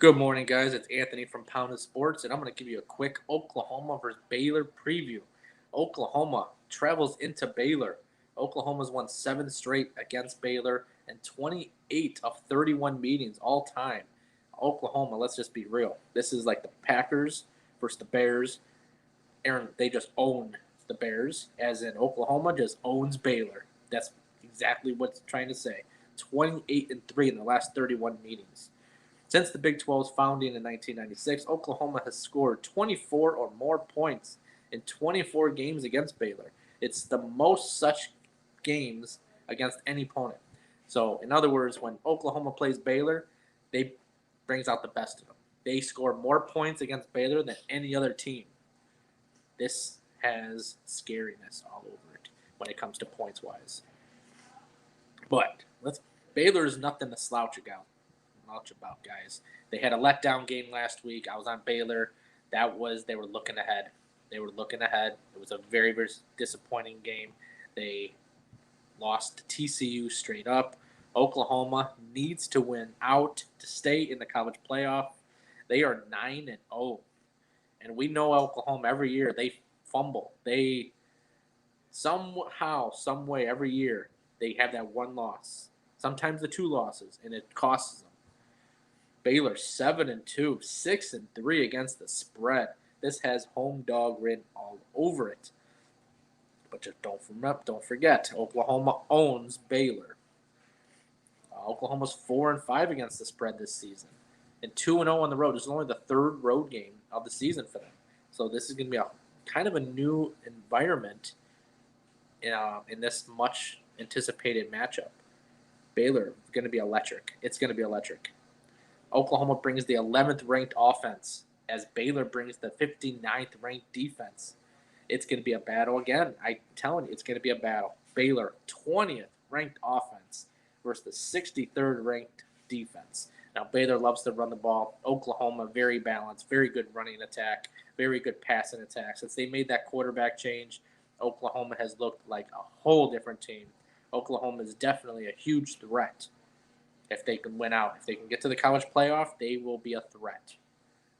Good morning, guys. It's Anthony from Pounded Sports, and I'm going to give you a quick Oklahoma versus Baylor preview. Oklahoma travels into Baylor. Oklahoma's won 7 straight against Baylor and 28 of 31 meetings all time. Oklahoma, let's just be real. This is like the Packers versus the Bears. Aaron, they just own the Bears, as in Oklahoma just owns Baylor. That's exactly what it's trying to say. 28-3 in the last 31 meetings. Since the Big 12's founding in 1996, Oklahoma has scored 24 or more points in 24 games against Baylor. It's the most such games against any opponent. So, in other words, when Oklahoma plays Baylor, they brings out the best of them. They score more points against Baylor than any other team. This has scariness all over it when it comes to points wise. But Baylor is nothing to slouch about, guys. They had a letdown game last week. I was on Baylor. They were looking ahead. It was a very, very disappointing game. They lost to TCU straight up. Oklahoma needs to win out to stay in the college playoff. They are 9-0. And we know Oklahoma every year they fumble. They somehow, some way every year they have that one loss. Sometimes the two losses, and it costs them. Baylor 7-2, 6-3 against the spread. This has home dog written all over it. But just don't forget, Oklahoma owns Baylor. Oklahoma's 4-5 against the spread this season, and 2-0 on the road. This is only the third road game of the season for them. So this is going to be a kind of a new environment in this much anticipated matchup. Baylor is going to be electric. It's going to be electric. Oklahoma brings the 11th ranked offense as Baylor brings the 59th ranked defense. It's going to be a battle again. I'm telling you, it's going to be a battle. Baylor, 20th ranked offense versus the 63rd ranked defense. Now, Baylor loves to run the ball. Oklahoma, very balanced, very good running attack, very good passing attack. Since they made that quarterback change, Oklahoma has looked like a whole different team. Oklahoma is definitely a huge threat. If they can win out, if they can get to the college playoff, they will be a threat.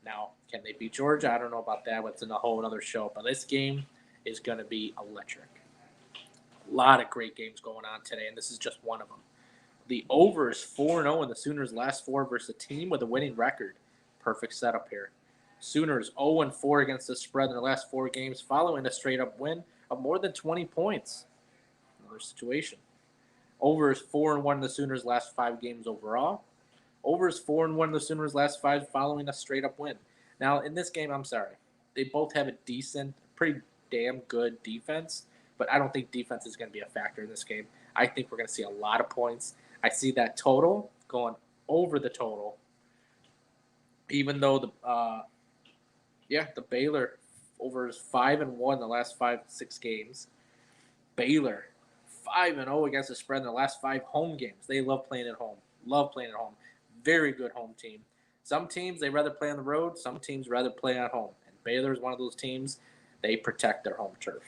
Now, can they beat Georgia? I don't know about that. It's in a whole other show. But this game is going to be electric. A lot of great games going on today, and this is just one of them. The over is 4-0 in the Sooners' last four versus a team with a winning record. Perfect setup here. Sooners 0-4 against the spread in their last four games, following a straight-up win of more than 20 points. Another situation. Over is 4-1 in the Sooners' last five games overall. Over is 4-1 in the Sooners' last five following a straight-up win. Now, in this game, I'm sorry. They both have a decent, pretty damn good defense, but I don't think defense is going to be a factor in this game. I think we're going to see a lot of points. I see that total going over the total, even though the Baylor over is 5-1 in the last 5-6 games. Baylor 5-0 against the spread in their last five home games. They love playing at home. Very good home team. Some teams, they rather play on the road. Some teams rather play at home. And Baylor is one of those teams. They protect their home turf.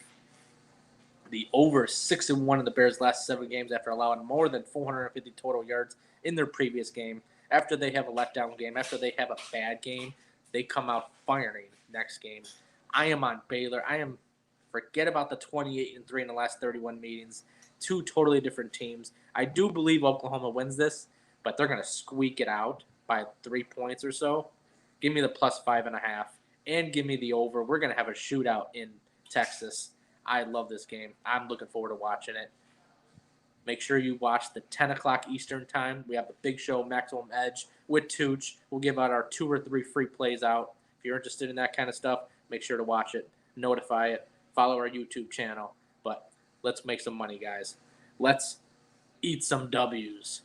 The over 6-1 in the Bears' last seven games after allowing more than 450 total yards in their previous game. After they have a letdown game, after they have a bad game, they come out firing next game. I am on Baylor. Forget about the 28-3 in the last 31 meetings. Two totally different teams. I do believe Oklahoma wins this, but they're going to squeak it out by 3 points or so. Give me the plus 5.5 and give me the over. We're going to have a shootout in Texas. I love this game. I'm looking forward to watching it. Make sure you watch the 10 o'clock Eastern time. We have the big show, Maximum Edge, with Tooch. We'll give out our 2 or 3 free plays out. If you're interested in that kind of stuff, make sure to watch it, notify it, follow our YouTube channel. But let's make some money, guys. Let's eat some W's.